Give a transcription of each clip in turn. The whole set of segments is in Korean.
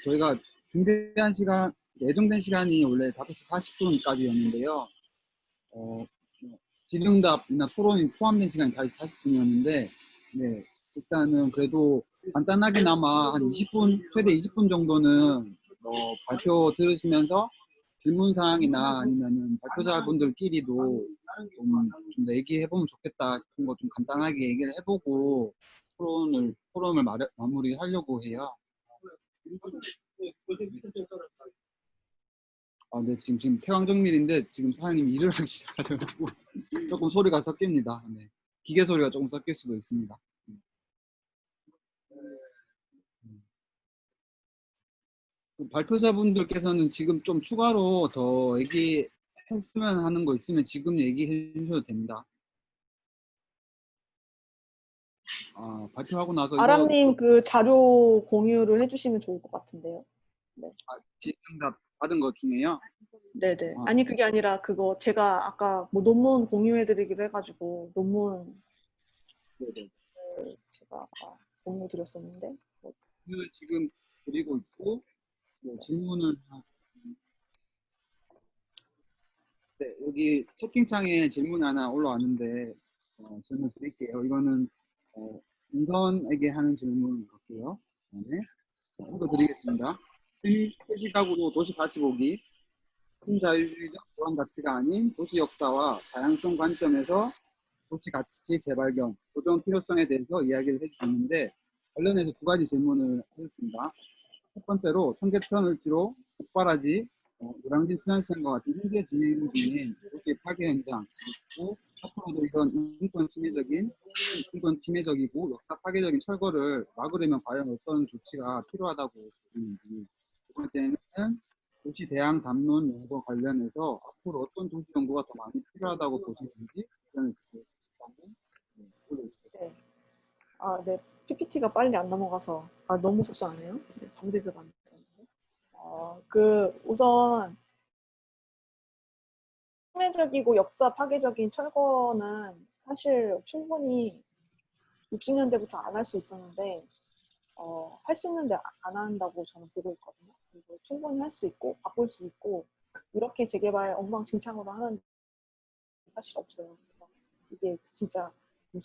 저희가 준비한 시간, 예정된 시간이 원래 5시 40분까지였는데요. 질의응답이나 토론이 포함된 시간이 5시 40분이었는데, 네, 일단은 그래도 간단하게나마 한 20분, 최대 20분 정도는 발표 들으시면서 질문 사항이나 아니면은 발표자분들끼리도 좀 얘기해보면 좋겠다 싶은 거 좀 간단하게 얘기를 해보고 토론을 마무리하려고 해요. 네, 지금 태왕정밀인데 지금 사장님이 일을 하기 시작하셔가지고 조금 소리가 섞입니다. 네. 기계 소리가 조금 섞일 수도 있습니다. 발표자분들께서는 지금 좀 추가로 더 얘기했으면 하는 거 있으면 지금 얘기해 주셔도 됩니다. 발표하고 나서 아람님 그 자료 공유를 해주시면 좋을 것 같은데요. 네. 질의응답 받은 것 중에요? 네네. 아니 그게 아니라 그거 제가 아까 뭐 논문 공유해드리기로 해가지고 논문 네네. 제가 공유 드렸었는데. 지금 드리고 있고 질문을 네, 여기 채팅창에 질문이 하나 올라왔는데 질문 드릴게요. 이거는 인선에게 하는 질문 같고요. 네, 이거 드리겠습니다. 실시각으로 도시 다시 보기, 신자유주의적 보안 가치가 아닌 도시 역사와 다양성 관점에서 도시 가치 재발견, 보존 필요성에 대해서 이야기를 해주셨는데 관련해서 두 가지 질문을 하셨습니다. 첫 번째로 청계천을지로 폭발하지 노량진 수산시장과 같은 현재 진행 중인 도시 파괴 현장 그리고 앞으로도 이런 인권 침해적이고 역사 파괴적인 철거를 막으려면 과연 어떤 조치가 필요하다고 보시는지, 두 번째는 도시 대항 담론 연구 관련해서 앞으로 어떤 도시 연구가 더 많이 필요하다고 보시는지 의견을 듣고 싶다면 올려주세요. 네. 네. PPT가 빨리 안 넘어가서 너무 속상하네요. 네, 밤새서 봤는데. 우선 침해적이고 역사 파괴적인 철거는 사실 충분히 60년대부터 안 할 수 있었는데 할 수 있는데 안 한다고 저는 보고 있거든요. 그리고 충분히 할 수 있고 바꿀 수 있고 이렇게 재개발 엉망진창으로 하는 사실 없어요. 이게 진짜 이게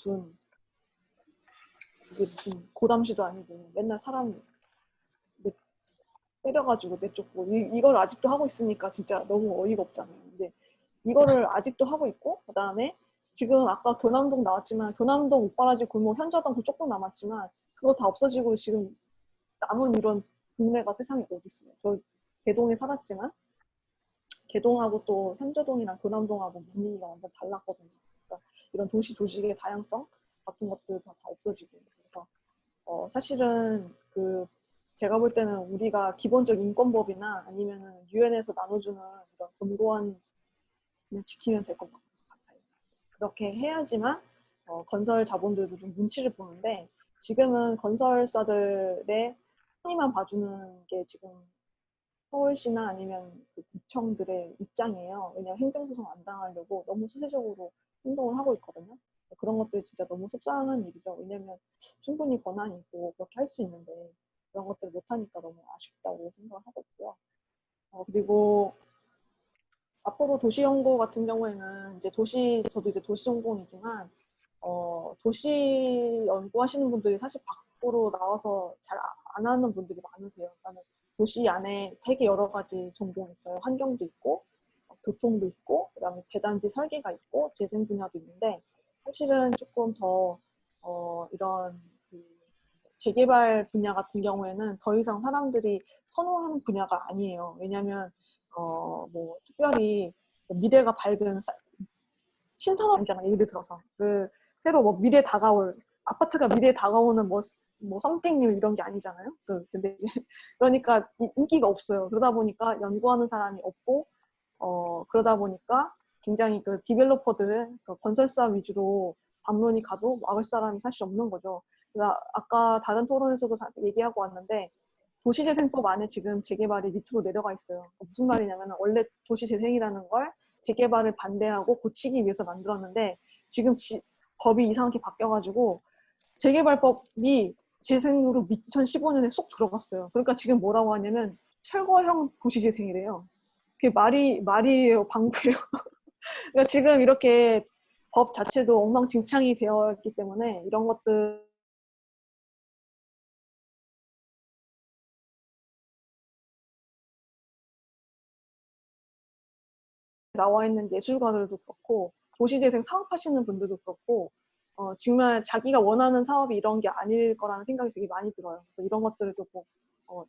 무슨 고담시도 아니고 맨날 사람 때려가지고 내쫓고 이걸 아직도 하고 있으니까 진짜 너무 어이가 없잖아요. 근데 이거를 아직도 하고 있고 그다음에 지금 아까 교남동 나왔지만 교남동 옥바라지 골목 현자동도 조금 남았지만 그거 다 없어지고 지금 남은 이런 동네가 세상에 어디 있어요. 저 개동에 살았지만 개동하고 또 현자동이랑 교남동하고 분위기가 완전 달랐거든요. 그러니까 이런 도시 조직의 다양성 같은 것들 다 없어지고 그래서 사실은 제가 볼 때는 우리가 기본적 인권법이나 아니면은 유엔에서 나눠주는 이런 권고안을 지키면 될 것 같아요. 그렇게 해야지만 건설 자본들도 좀 눈치를 보는데 지금은 건설사들의 손이만 봐주는 게 지금 서울시나 아니면 그 구청들의 입장이에요. 왜냐하면 행정소송 안 당하려고 너무 수세적으로 행동을 하고 있거든요. 그런 것들이 진짜 너무 속상한 일이죠. 왜냐면 충분히 권한이 있고 그렇게 할 수 있는데 그런 것들을 못하니까 너무 아쉽다고 생각을 하고 있고요. 그리고 앞으로 도시연구 같은 경우에는 저도 이제 도시전공이지만 도시 연구하시는 분들이 사실 밖으로 나와서 잘 안 하는 분들이 많으세요. 그러니까 도시 안에 되게 여러 가지 전공이 있어요. 환경도 있고, 교통도 있고, 그다음에 대단지 설계가 있고, 재생 분야도 있는데 사실은 조금 더 이런 재개발 분야 같은 경우에는 더 이상 사람들이 선호하는 분야가 아니에요. 왜냐하면 뭐 특별히 미래가 밝은 신산업이잖아요. 예를 들어서 새로 뭐 미래 다가올 아파트가 미래에 다가오는 뭐 선택률 이런 게 아니잖아요. 근데 그러니까 인기가 없어요. 그러다 보니까 연구하는 사람이 없고 그러다 보니까 굉장히 디벨로퍼들 건설사 위주로 담론이 가도 막을 사람이 사실 없는 거죠. 그래서 아까 다른 토론에서도 얘기하고 왔는데 도시재생법 안에 지금 재개발이 밑으로 내려가 있어요. 무슨 말이냐면 원래 도시재생이라는 걸 재개발을 반대하고 고치기 위해서 만들었는데 지금 법이 이상하게 바뀌어가지고 재개발법이 재생으로 2015년에 쏙 들어갔어요. 그러니까 지금 뭐라고 하냐면 철거형 도시재생이래요. 그게 말이에요, 방구예요. 그러니까 지금 이렇게 법 자체도 엉망진창이 되어 있기 때문에 이런 것들 나와 있는 예술가들도 그렇고 도시재생 사업하시는 분들도 그렇고 정말 자기가 원하는 사업이 이런 게 아닐 거라는 생각이 되게 많이 들어요. 그래서 이런 것들을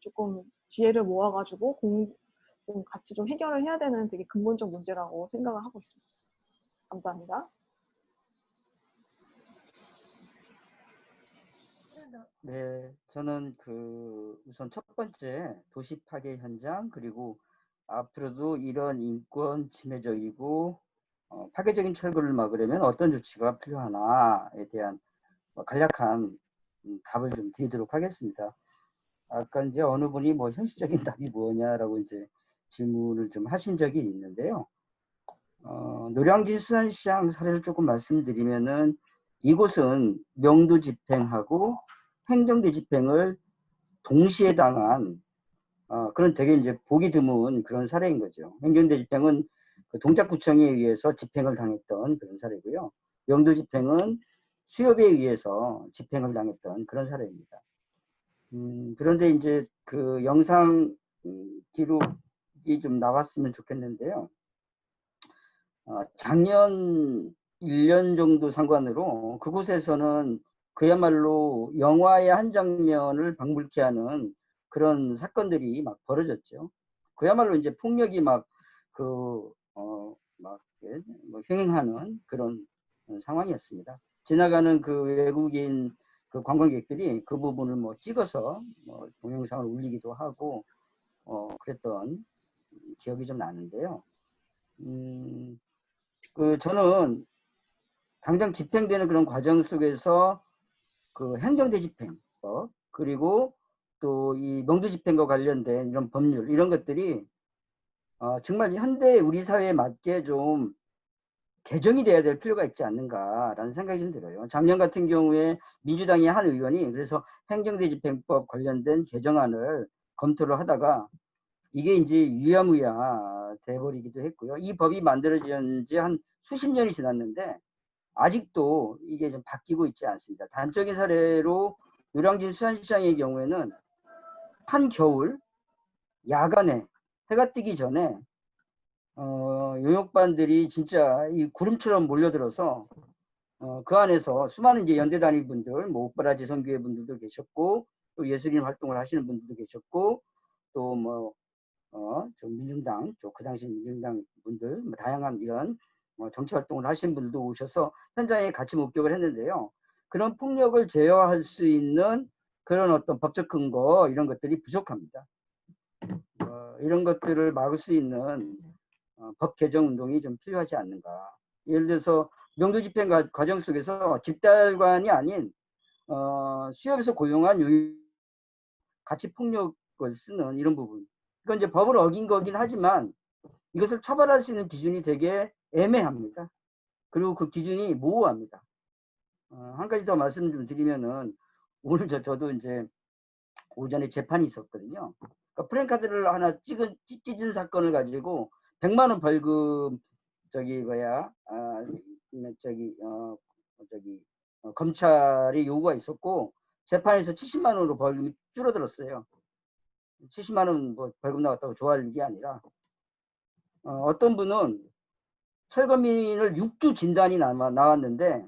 조금 지혜를 모아가지고 좀 같이 좀 해결을 해야 되는 되게 근본적 문제라고 생각을 하고 있습니다. 감사합니다. 네, 저는 우선 첫 번째 도시 파괴 현장, 그리고 앞으로도 이런 인권 침해적이고 파괴적인 철거를 막으려면 어떤 조치가 필요하나에 대한 간략한 답을 좀 드리도록 하겠습니다. 아까 이제 어느 분이 뭐 현실적인 답이 뭐냐라고 이제 질문을 좀 하신 적이 있는데요. 노량진 수산시장 사례를 조금 말씀드리면은 이곳은 명도 집행하고 행정대 집행을 동시에 당한 그런 되게 이제 보기 드문 그런 사례인 거죠. 행정대 집행은 그 동작구청에 의해서 집행을 당했던 그런 사례고요. 명도 집행은 수협에 의해서 집행을 당했던 그런 사례입니다. 그런데 이제 그 영상 기록이 좀 나왔으면 좋겠는데요. 작년 1년 정도 상관으로 그곳에서는 그야말로 영화의 한 장면을 방불케 하는 그런 사건들이 막 벌어졌죠. 그야말로 이제 폭력이 횡행하는 그런 상황이었습니다. 지나가는 그 외국인 그 관광객들이 그 부분을 뭐 찍어서 동영상을 올리기도 하고 그랬던 기억이 좀 나는데요. 저는 당장 집행되는 그런 과정 속에서 그 행정대 집행법, 그리고 또 이 명도 집행과 관련된 이런 법률, 이런 것들이 정말 현대 우리 사회에 맞게 좀 개정이 돼야 될 필요가 있지 않는가라는 생각이 좀 들어요. 작년 같은 경우에 민주당의 한 의원이 그래서 행정대 집행법 관련된 개정안을 검토를 하다가 이게 이제 유야무야 돼버리기도 했고요. 이 법이 만들어진 지 한 수십 년이 지났는데 아직도 이게 좀 바뀌고 있지 않습니다. 단적인 사례로 노량진 수산시장의 경우에는 한겨울 야간에 해가 뜨기 전에 용역반들이 진짜 이 구름처럼 몰려들어서 그 안에서 수많은 이제 연대 단위 분들, 뭐 옥바라지 선교회 분들도 계셨고, 또 예술인 활동을 하시는 분들도 계셨고, 또 좀 민중당, 그 당시 민중당 분들, 다양한 이런 정치 활동을 하시는 분들도 오셔서 현장에 같이 목격을 했는데요. 그런 폭력을 제어할 수 있는 그런 어떤 법적 근거 이런 것들이 부족합니다. 이런 것들을 막을 수 있는 법 개정 운동이 좀 필요하지 않는가. 예를 들어서 명도 집행 과정 속에서 집달관이 아닌 수협에서 고용한 가치 폭력을 쓰는 이런 부분. 이건 이제 법을 어긴 거긴 하지만 이것을 처벌할 수 있는 기준이 되게 애매합니다. 그리고 그 기준이 모호합니다. 한 가지 더 말씀 좀 드리면은 오늘 저도 이제 오전에 재판이 있었거든요. 그러니까 프랜카드를 하나 찢은 사건을 가지고 100만 원 벌금 검찰이 요구가 있었고 재판에서 70만 원으로 벌금이 줄어들었어요. 70만 원 뭐 벌금 나왔다고 좋아할 일이 아니라 어떤 분은 철거민을 6주 진단이 나왔는데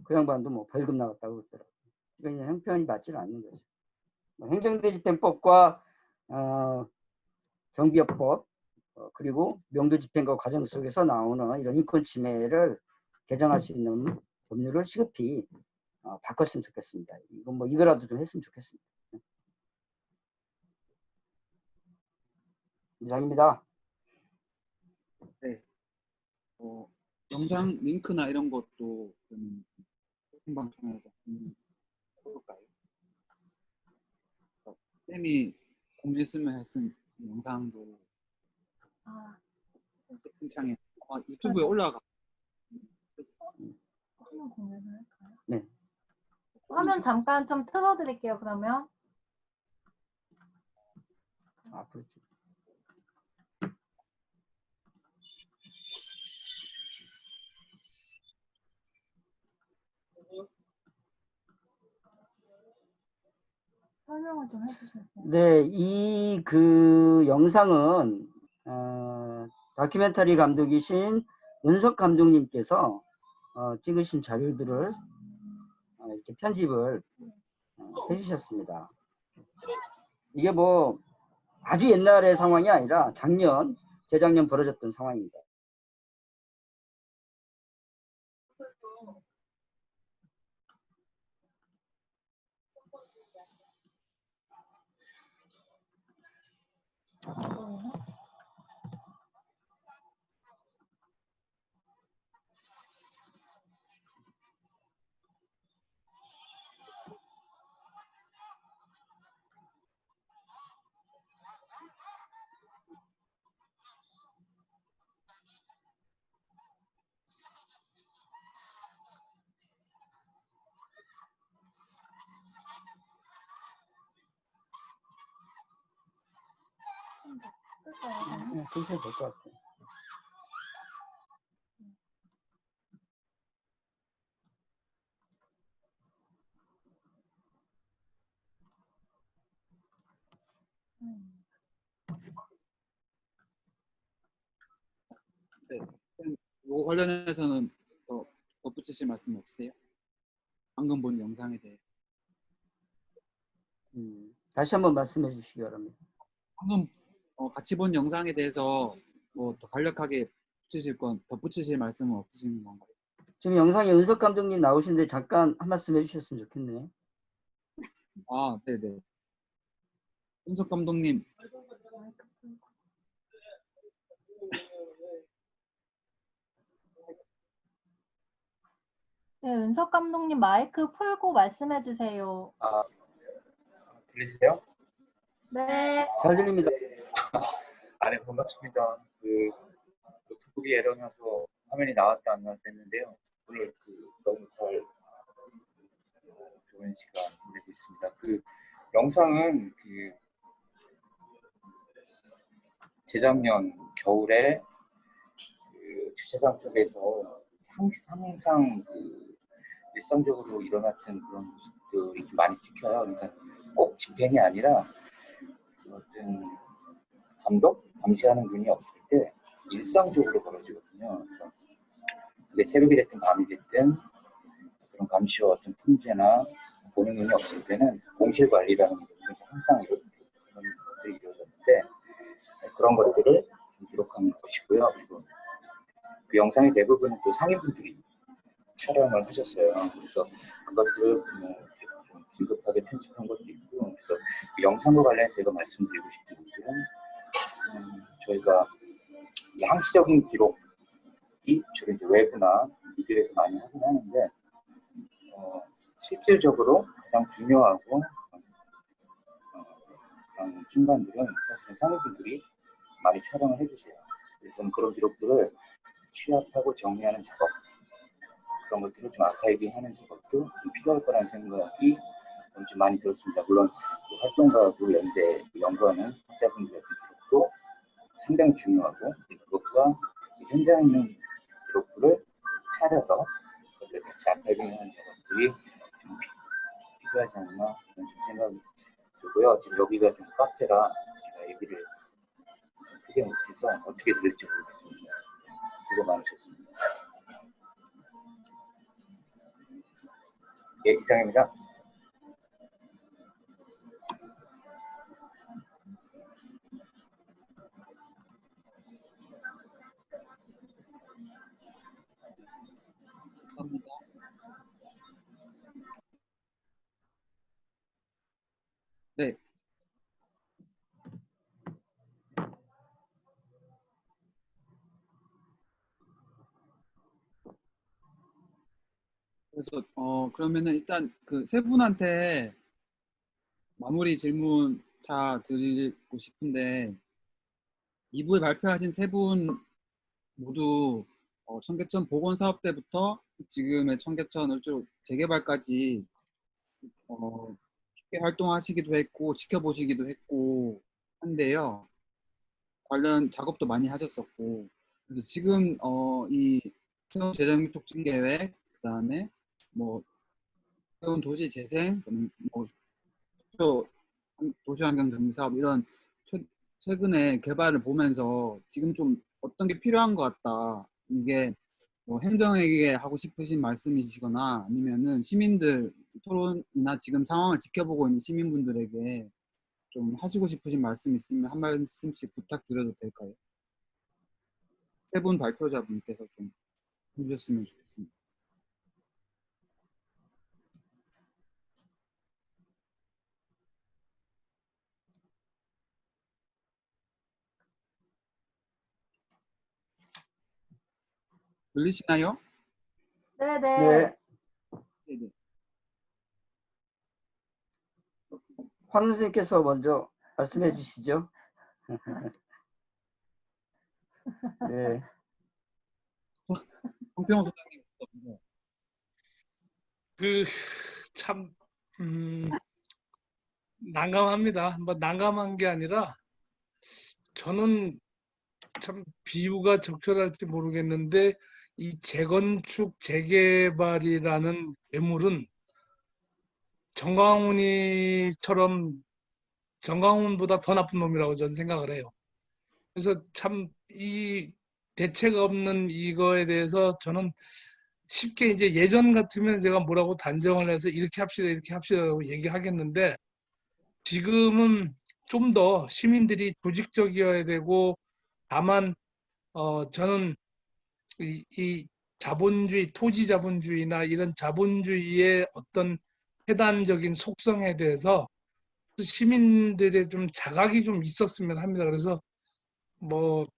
그 양반도 뭐 벌금 나왔다고 그러더라고요. 그러니까 형편이 맞지는 않는 거죠. 행정대집행법과 경비업법 그리고 명도집행과 과정 속에서 나오는 이런 인권 침해를 개정할 수 있는 법률을 시급히 바꿨으면 좋겠습니다. 이거라도 좀 했으면 좋겠습니다. 이상입니다. 네. 영상 링크나 이런 것도 방송에서 해볼까요? 쌤이 공유했으면 했은 영상도 채팅창에 유튜브에 올라가. 한번 공유를 할까요? 네. 화면 잠깐 좀 틀어드릴게요, 그러면. 앞으로 쭉. 설명을 좀 해주셨어요. 네, 이 그 영상은 다큐멘터리 감독이신 은석 감독님께서 찍으신 자료들을 이렇게 편집을 해주셨습니다. 이게 뭐 아주 옛날의 상황이 아니라 재작년 벌어졌던 상황입니다. 네, 보셔도 될 것 같아요. 네. 이거 관련해서는 더 덧붙이실 말씀 없으세요? 방금 본 영상에 대해. 다시 한번 말씀해 주시기 바랍니다. 방금 같이 본 영상에 대해서 뭐 더 간략하게 덧붙이실 말씀은 없으신 건가요? 지금 영상에 은석 감독님 나오시는데 잠깐 한 말씀 해주셨으면 좋겠네요. 아, 네네. 윤석 감독님, 네, 은석 감독님 마이크 풀고 말씀해 주세요. 들리세요? 네. 잘 들립니다. 네, 반갑습니다. 그 노트북이 에러 나서 화면이 나왔다 안 나왔다 했는데요. 오늘 너무 잘 좋은 시간 보내고 있습니다. 영상은 재작년 겨울에 주차장 쪽에서 항상 일상적으로 일어났던 그런 모습들이 좀 많이 찍혀요. 그러니까 꼭 집행이 아니라 어떤 감시하는 눈이 없을 때 일상적으로 벌어지거든요. 그래서 그게 새벽이 됐든 밤이 됐든 그런 감시와 어떤 품재나 보는 눈이 없을 때는 공실 관리라는 게 항상 이런 것들이 이루어졌는데 그런 것들을 좀 기록한 것이고요. 그리고 그 영상의 대부분은 또 상인분들이 촬영을 하셨어요. 그래서 그것들을 좀 긴급하게 편집한 것도 있고, 그래서 그 영상과 관련해서 제가 말씀드리고 싶은 것들은 저희가 이 항시적인 기록이 주로 이제 외부나 미디어에서 많이 하긴 하는데 실질적으로 가장 중요하고 그런 순간들은 사실은 상인분들이 많이 촬영을 해주세요. 그래서 그런 기록들을 취합하고 정리하는 작업, 그런 것들을 좀 아카이빙하는 작업도 좀 필요할 거라는 생각이 좀 많이 들었습니다. 물론 활동가하고 연구하는 학자분들의 기록도 상당히 중요하고 그것과 현장에 있는 기록들을 찾아서 그것을 같이 아카이빙하는 작업들이 좀 필요하지 않나 그런 생각이 들고요. 지금 여기가 좀 카페라 제가 얘기를 크게 못해서 어떻게 들릴지 모르겠습니다. 수고 많으셨습니다. 예, 이상입니다. 감사합니다. 네. 그래서 그러면은 일단 그 세 분한테 마무리 질문 드리고 싶은데 2부에 발표하신 세 분 모두 청계천 복원 사업 때부터 지금의 청계천 을쭉 재개발까지 쉽게 활동하시기도 했고 지켜보시기도 했고 한데요. 관련 작업도 많이 하셨었고 그래서 지금 이 새로운 재정 촉진 계획 그다음에 뭐 새로운 도시 재생 뭐 또 도시환경 정비 사업 이런 최근에 개발을 보면서 지금 좀 어떤 게 필요한 것 같다. 이게 뭐 행정에게 하고 싶으신 말씀이시거나 아니면은 시민들 토론이나 지금 상황을 지켜보고 있는 시민분들에게 좀 하시고 싶으신 말씀 있으면 한 말씀씩 부탁드려도 될까요? 세 분 발표자분께서 좀 해주셨으면 좋겠습니다. 들리시나요? 네네. 네, 네네. 황 선생님께서 먼저 말씀해 주시죠. 네, 홍평호 소장님. 그, 참, 난감합니다. 뭐, 난감한 게 아니라, 저는 참 비유가 적절할지 모르겠는데, 이 재건축, 재개발이라는 괴물은 정광훈보다 더 나쁜 놈이라고 저는 생각을 해요. 그래서 참 이 대책 없는 이거에 대해서 저는 쉽게 이제 예전 같으면 제가 뭐라고 단정을 해서 이렇게 합시다, 이렇게 합시다라고 얘기하겠는데 지금은 좀 더 시민들이 조직적이어야 되고 다만 저는 이 자본주의, 토지 자본주의나 이런 자본주의의 어떤 해단적인 속성에 대해서 시민들의 좀 자각이 좀 있었으면 합니다. 그래서 뭐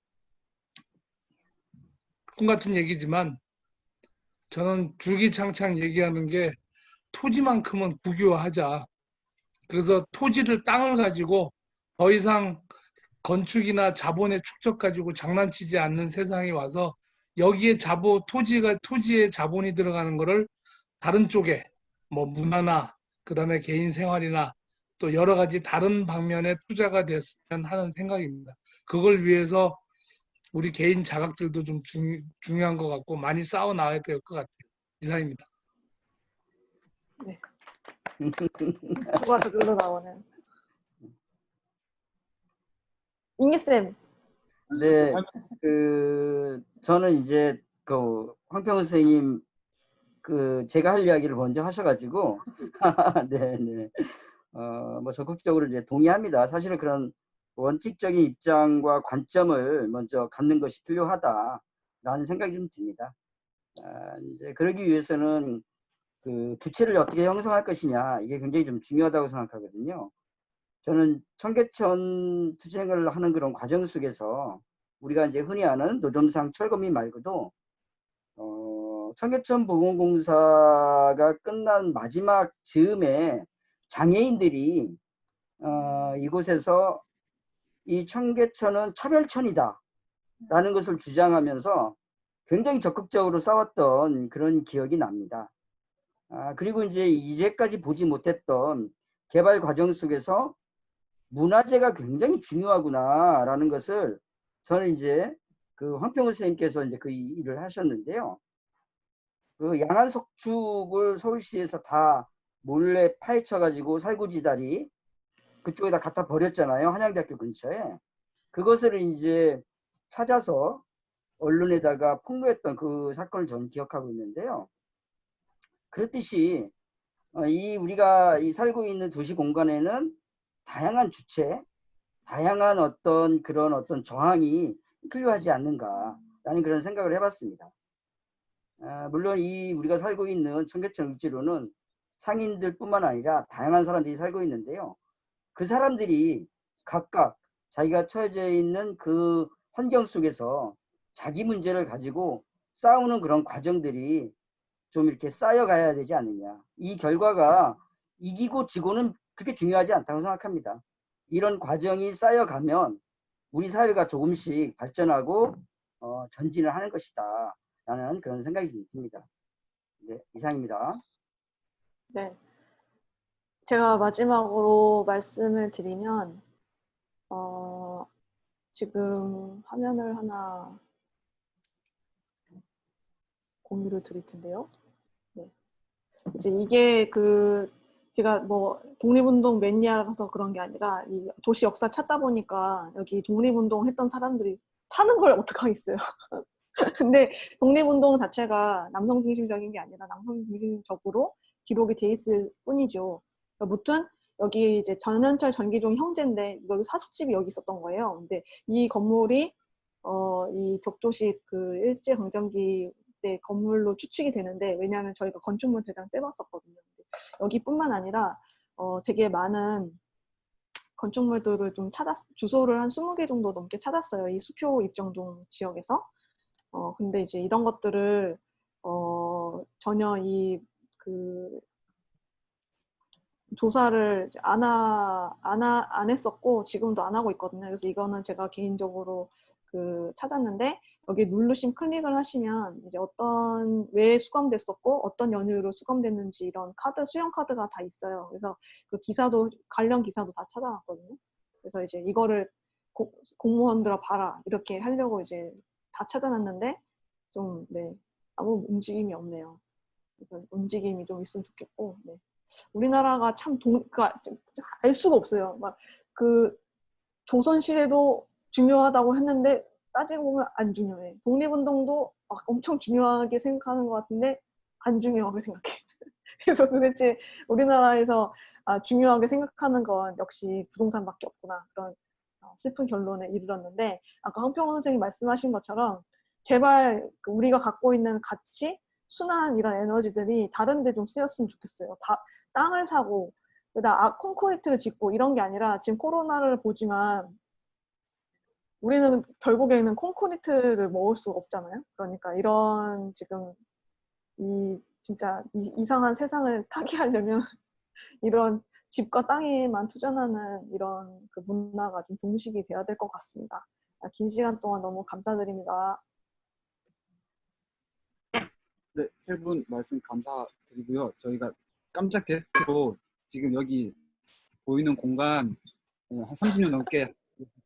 꿈 같은 얘기지만 저는 줄기창창 얘기하는 게 토지만큼은 국유화하자. 그래서 땅을 가지고 더 이상 건축이나 자본의 축적 가지고 장난치지 않는 세상이 와서 여기에 토지에 자본이 들어가는 거를 다른 쪽에 뭐 문화나 그다음에 개인 생활이나 또 여러 가지 다른 방면에 투자가 됐으면 하는 생각입니다. 그걸 위해서 우리 개인 자각들도 좀 중요한 것 같고 많이 싸워 나가야 될 것 같아요. 이상입니다. 네. 누가 저절로 나오는. 잉예쌤. 네, 저는 이제 황평훈 선생님 제가 할 이야기를 먼저 하셔가지고 네, 네. 뭐 적극적으로 이제 동의합니다. 사실은 그런 원칙적인 입장과 관점을 먼저 갖는 것이 필요하다라는 생각이 좀 듭니다. 이제 그러기 위해서는 그 주체를 어떻게 형성할 것이냐 이게 굉장히 좀 중요하다고 생각하거든요. 저는 청계천 투쟁을 하는 그런 과정 속에서 우리가 이제 흔히 아는 노점상 철거미 말고도 청계천 보건공사가 끝난 마지막 즈음에 장애인들이 이곳에서 이 청계천은 차별천이다 라는 것을 주장하면서 굉장히 적극적으로 싸웠던 그런 기억이 납니다. 그리고 이제까지 보지 못했던 개발 과정 속에서 문화재가 굉장히 중요하구나라는 것을 저는 이제 그 황평훈 선생님께서 이제 그 일을 하셨는데요. 그 양안 석축을 서울시에서 다 몰래 파헤쳐가지고 살구지다리 그쪽에다 갖다 버렸잖아요. 한양대학교 근처에. 그것을 이제 찾아서 언론에다가 폭로했던 그 사건을 저는 기억하고 있는데요. 그렇듯이 우리가 살고 있는 도시 공간에는 다양한 주체, 다양한 어떤 저항이 필요하지 않는가라는 그런 생각을 해봤습니다. 물론 우리가 살고 있는 청계천 을지로는 상인들뿐만 아니라 다양한 사람들이 살고 있는데요. 그 사람들이 각각 자기가 처해져 있는 그 환경 속에서 자기 문제를 가지고 싸우는 그런 과정들이 좀 이렇게 쌓여가야 되지 않느냐. 이 결과가 이기고 지고는 그렇게 중요하지 않다고 생각합니다. 이런 과정이 쌓여가면 우리 사회가 조금씩 발전하고 전진을 하는 것이다 라는 그런 생각이 듭니다. 네, 이상입니다. 네. 제가 마지막으로 말씀을 드리면 지금 화면을 하나 공유를 드릴 텐데요. 네. 이제 이게 제가 뭐 독립운동 매니아라서 그런 게 아니라 이 도시 역사 찾다 보니까 여기 독립운동 했던 사람들이 사는 걸 어떡하겠어요. 근데 독립운동 자체가 남성 중심적인 게 아니라 남성 중심적으로 기록이 돼 있을 뿐이죠. 무튼 여기 이제 전현철 전기종 형제인데 여기 사숙집이 여기 있었던 거예요. 근데 이 건물이 이 적조식 일제 강점기 때 건물로 추측이 되는데, 왜냐하면 저희가 건축물 대장 빼봤었거든요. 여기뿐만 아니라 되게 많은 건축물들을 좀 주소를 한 20개 정도 넘게 찾았어요. 이 수표 입정동 지역에서. 근데 이제 이런 것들을 전혀 조사를 안 했었고 지금도 안 하고 있거든요. 그래서 이거는 제가 개인적으로 찾았는데, 여기 누르신 클릭을 하시면 이제 왜 수감됐었고 어떤 연유로 수감됐는지 이런 수령 카드가 다 있어요. 그래서 관련 기사도 다 찾아놨거든요. 그래서 이제 이거를 공무원들아 봐라 이렇게 하려고 이제 다 찾아놨는데 네, 아무 움직임이 없네요. 그래서 움직임이 좀 있으면 좋겠고, 네. 우리나라가 참 그러니까 알 수가 없어요. 막 조선시대도 중요하다고 했는데 따지고 보면 안 중요해. 독립운동도 막 엄청 중요하게 생각하는 것 같은데 안 중요하게 생각해. 그래서 도대체 우리나라에서 중요하게 생각하는 건 역시 부동산밖에 없구나, 그런 슬픈 결론에 이르렀는데, 아까 황평원 선생님이 말씀하신 것처럼 제발 우리가 갖고 있는 가치, 순한 이런 에너지들이 다른 데 좀 쓰였으면 좋겠어요. 땅을 사고 콘크리트를 짓고 이런 게 아니라, 지금 코로나를 보지만 우리는 결국에는 콘크리트를 먹을 수가 없잖아요. 그러니까 이런 지금 진짜 이상한 세상을 타개하려면 이런 집과 땅에만 투자하는 이런 문화가 좀 종식이 돼야 될 것 같습니다. 긴 시간 동안 너무 감사드립니다. 네, 세 분 말씀 감사드리고요. 저희가 깜짝 게스트로 지금 여기 보이는 공간 한 30년 넘게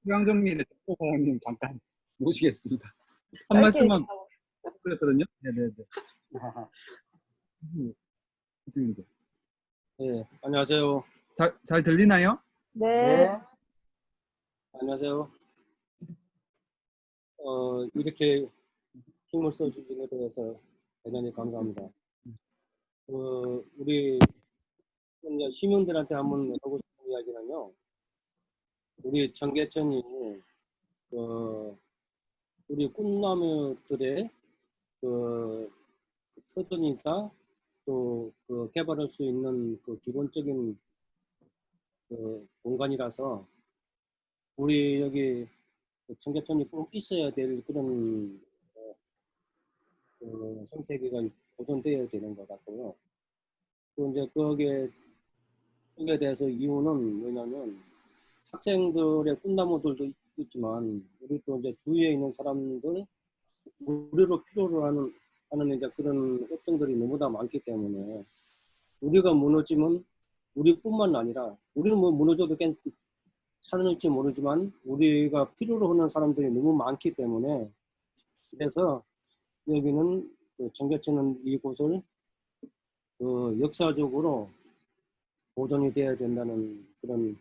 휴양정민의 대표사장님 잠깐 모시겠습니다. 한 말씀만 드렸거든요. 네네네. 교수님들. 네, 안녕하세요. 잘 들리나요? 네. 네. 안녕하세요. 이렇게 힘을 써주신 데 대해서 대단히 감사합니다. 우리 시민들한테 한번 하고 싶은 이야기는요. 우리 청계천이 우리 꿈나무들의 터전이다, 또 개발할 수 있는 기본적인 공간이라서 우리 여기 청계천이 꼭 있어야 될 그런 생태계가 보존되어야 되는 것 같고요. 또 이제 거기에 대해서 이유는 뭐냐면, 학생들의 꿈나무들도 있지만 우리 또 이제 주위에 있는 사람들, 우리로 필요로 하는 이제 그런 업종들이 너무나 많기 때문에, 우리가 무너지면 우리뿐만 아니라, 우리는 뭐 무너져도 괜찮을지 모르지만 우리가 필요로 하는 사람들이 너무 많기 때문에, 그래서 여기는 청계천은 이곳을 역사적으로 보존이 되어야 된다는 그런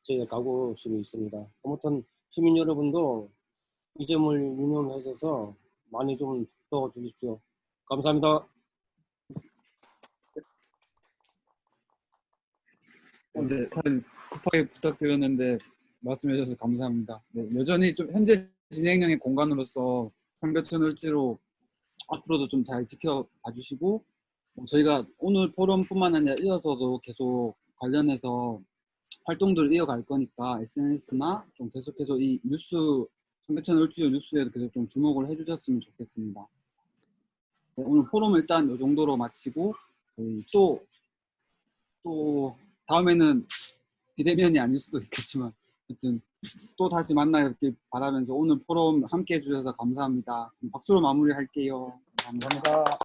제 각오심이 있습니다. 아무튼 시민 여러분도 이 점을 유념하셔서 많이 좀 도와주십시오. 감사합니다. 네, 사실 급하게 부탁드렸는데 말씀해 주셔서 감사합니다. 네, 여전히 좀 현재 진행형의 공간으로서 청계천 을지로 앞으로도 좀 잘 지켜봐 주시고, 저희가 오늘 포럼뿐만 아니라 이어서도 계속 관련해서 활동들을 이어갈 거니까 SNS나 좀 계속해서 이 뉴스, 청계천 을지로 뉴스에도 계속 좀 주목을 해주셨으면 좋겠습니다. 네, 오늘 포럼 일단 이 정도로 마치고, 저희 또 다음에는 비대면이 아닐 수도 있겠지만 하여튼 또 다시 만나길 바라면서 오늘 포럼 함께 해주셔서 감사합니다. 박수로 마무리할게요. 감사합니다.